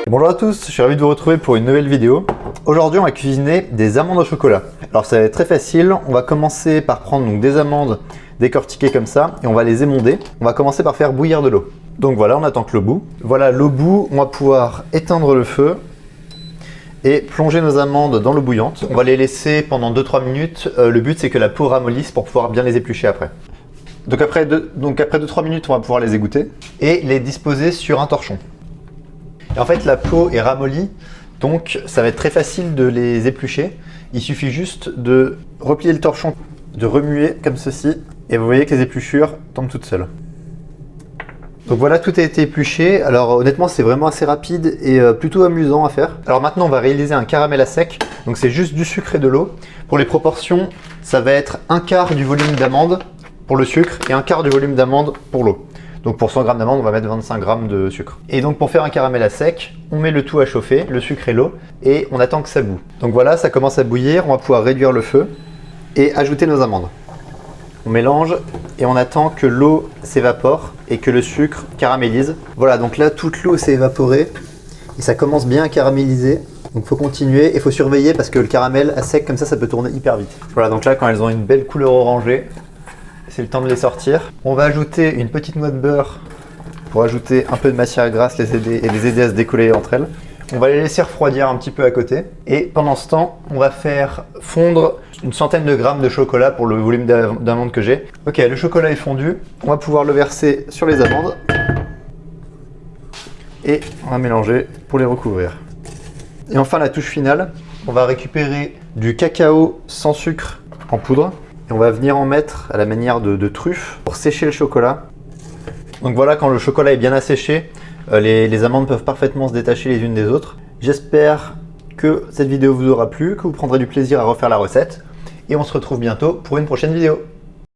Bonjour à tous, je suis ravi de vous retrouver pour une nouvelle vidéo. Aujourd'hui on va cuisiner des amandes au chocolat. Alors ça va être très facile, on va commencer par prendre donc, des amandes décortiquées comme ça et on va les émonder. On va commencer par faire bouillir de l'eau. Donc voilà, on attend que l'eau bout. Voilà l'eau bout, on va pouvoir éteindre le feu et plonger nos amandes dans l'eau bouillante. On va les laisser pendant 2-3 minutes. Le but c'est que la peau ramollisse pour pouvoir bien les éplucher après. Donc après 2-3 minutes, on va pouvoir les égoutter et les disposer sur un torchon. Et en fait, la peau est ramollie, donc ça va être très facile de les éplucher. Il suffit juste de replier le torchon, de remuer comme ceci, et vous voyez que les épluchures tombent toutes seules. Donc voilà, tout a été épluché. Alors honnêtement, c'est vraiment assez rapide et plutôt amusant à faire. Alors maintenant, on va réaliser un caramel à sec. Donc c'est juste du sucre et de l'eau. Pour les proportions, ça va être 1/4 du volume d'amande pour le sucre et 1/4 du volume d'amande pour l'eau. Donc pour 100 g d'amande, on va mettre 25 g de sucre. Et donc pour faire un caramel à sec, on met le tout à chauffer, le sucre et l'eau, et on attend que ça bout. Donc voilà, ça commence à bouillir, on va pouvoir réduire le feu et ajouter nos amandes. On mélange et on attend que l'eau s'évapore et que le sucre caramélise. Voilà, donc là toute l'eau s'est évaporée et ça commence bien à caraméliser. Donc il faut continuer et il faut surveiller parce que le caramel à sec comme ça peut tourner hyper vite. Voilà, donc là quand elles ont une belle couleur orangée, c'est le temps de les sortir. On va ajouter une petite noix de beurre pour ajouter un peu de matière grasse et les aider à se décoller entre elles. On va les laisser refroidir un petit peu à côté. Et pendant ce temps, on va faire fondre une centaine de grammes de chocolat pour le volume d'amandes que j'ai. Ok, le chocolat est fondu. On va pouvoir le verser sur les amandes. Et on va mélanger pour les recouvrir. Et enfin, la touche finale, on va récupérer du cacao sans sucre en poudre. Et on va venir en mettre à la manière de truffe pour sécher le chocolat. Donc voilà, quand le chocolat est bien asséché, les amandes peuvent parfaitement se détacher les unes des autres. J'espère que cette vidéo vous aura plu, que vous prendrez du plaisir à refaire la recette. Et on se retrouve bientôt pour une prochaine vidéo.